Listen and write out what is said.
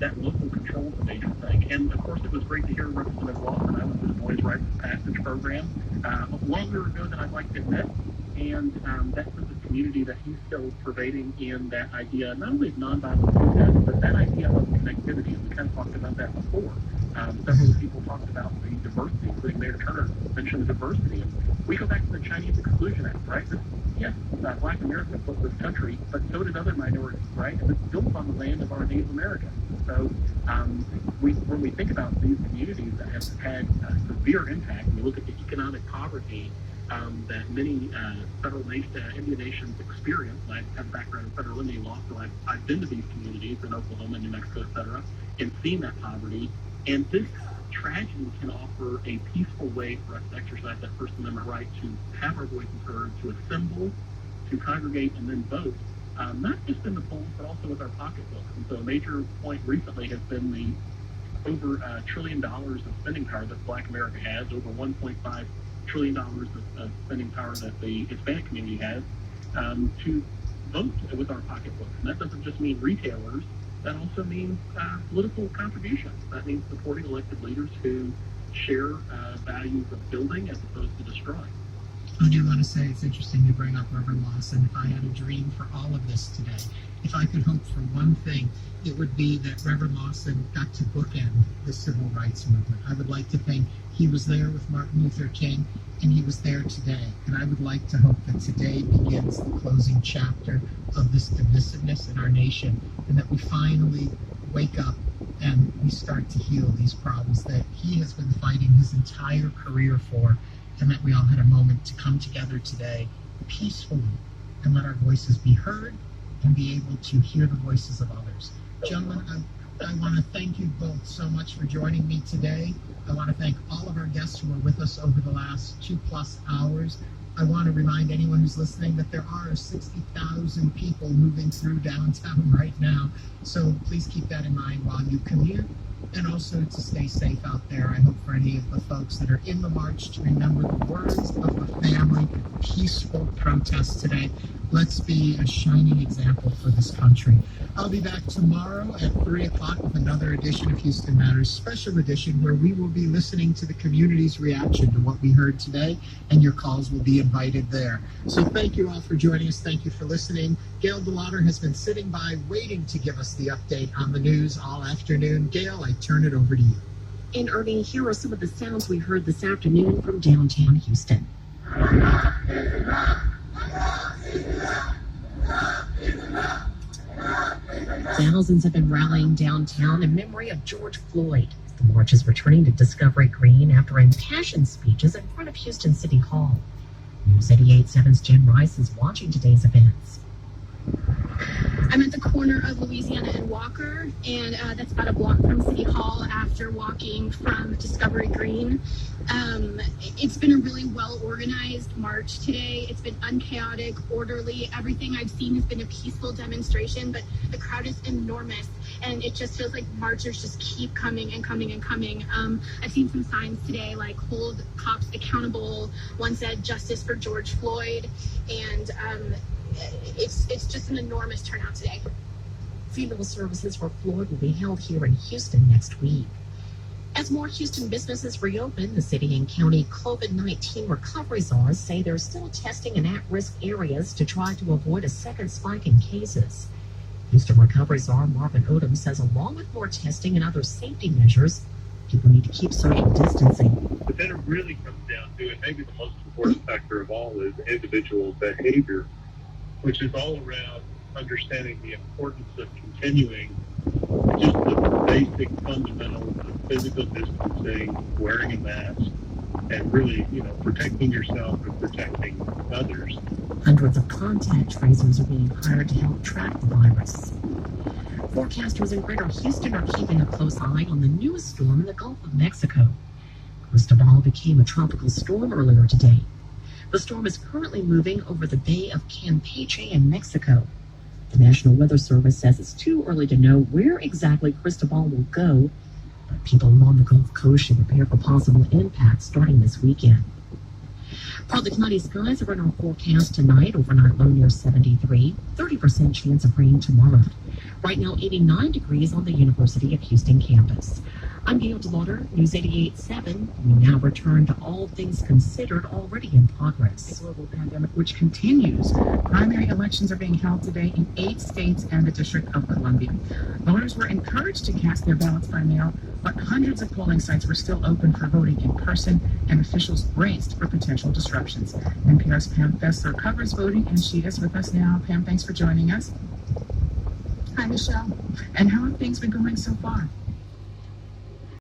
that local control is a major thing. And, of course, it was great to hear Representative Lawson. I was with the Boys' Rights Passage program longer ago than I'd like to admit. And that sense of community that he's still pervading in that idea, not only of nonviolent protest, but that idea of connectivity. And we kind of talked about that before. Several people talked about the diversity, including Mayor Turner mentioned the diversity. And we go back to the Chinese Exclusion Act, right? Yes, Black Americans built this country, but so did other minorities, right? And it's built on the land of our Native Americans. So when we think about these communities that have had severe impact, and we look at the economic poverty that many Indian nations experience. I have a background in federal Indian law, so I've been to these communities in Oklahoma, New Mexico, et cetera, and seen that poverty. And this tragedy can offer a peaceful way for us to exercise that First Amendment right to have our voices heard, to assemble, to congregate, and then vote, not just in the polls, but also with our pocketbooks. And so a major point recently has been the over $1 trillion of spending power that Black America has, over $1.5 trillion of spending power that the Hispanic community has, to vote with our pocketbooks. And that doesn't just mean retailers. That also means political contributions. That means supporting elected leaders who share values of building as opposed to destroying. I do want to say it's interesting to bring up Reverend Lawson. If I had a dream for all of this today, if I could hope for one thing, it would be that Reverend Lawson got to bookend the civil rights movement. I would like to think he was there with Martin Luther King, and he was there today. And I would like to hope that today begins the closing chapter of this divisiveness in our nation, and that we finally wake up and we start to heal these problems that he has been fighting his entire career for, and that we all had a moment to come together today peacefully and let our voices be heard and be able to hear the voices of others. Gentlemen, I want to thank you both so much for joining me today. I want to thank all of our guests who were with us over the last 2+ hours. I want to remind anyone who's listening that there are 60,000 people moving through downtown right now. So please keep that in mind while you commute, and also to stay safe out there. I hope for any of the folks that are in the march to remember the words of the family, peaceful protest today. Let's be a shining example for this country. I'll be back tomorrow at 3 o'clock with another edition of Houston Matters, special edition where we will be listening to the community's reaction to what we heard today, and your calls will be invited there. So thank you all for joining us. Thank you for listening. Gail DeLauder has been sitting by waiting to give us the update on the news all afternoon. Gail, I turn it over to you. And Ernie, here are some of the sounds we heard this afternoon from downtown Houston. Thousands have been rallying downtown in memory of George Floyd. The march is returning to Discovery Green after impassioned speeches in front of Houston City Hall. News 88.7's Jen Rice is watching today's events. I'm at the corner of Louisiana and Walker, and that's about a block from City Hall after walking from Discovery Green. It's been a really well-organized march today. It's been unchaotic, orderly. Everything I've seen has been a peaceful demonstration, but the crowd is enormous, and it just feels like marchers just keep coming and coming and coming. I've seen some signs today like hold cops accountable. One said justice for George Floyd, and it's just an enormous turnout today. Funeral services for Floyd will be held here in Houston next week. As more Houston businesses reopen, the city and county COVID-19 recovery czars say they're still testing in at-risk areas to try to avoid a second spike in cases. Houston recovery czar Marvin Odom says along with more testing and other safety measures, people need to keep social distancing. But then it really comes down to, and maybe the most important factor of all, is individual behavior, which is all around understanding the importance of continuing just the basic fundamentals of physical distancing, wearing a mask, and really, protecting yourself and protecting others. Hundreds of contact tracers are being hired to help track the virus. Forecasters in Greater Houston are keeping a close eye on the newest storm in the Gulf of Mexico. Cristobal became a tropical storm earlier today. The storm is currently moving over the Bay of Campeche in Mexico. The National Weather Service says it's too early to know where exactly Cristobal will go, but people along the Gulf Coast should prepare for possible impacts starting this weekend. Partly cloudy skies are in our forecast tonight. Overnight low near 73. 30% chance of rain tomorrow. Right now, 89 degrees on the University of Houston campus. I'm Gail DeLauder, News 88.7. We now return to All Things Considered, already in progress. The global pandemic, which continues. Primary elections are being held today in 8 states and the District of Columbia. Voters were encouraged to cast their ballots by mail, but hundreds of polling sites were still open for voting in person, and officials braced for potential disruptions. NPR's Pam Fessler covers voting, and she is with us now. Pam, thanks for joining us. Hi, Michelle. And how have things been going so far?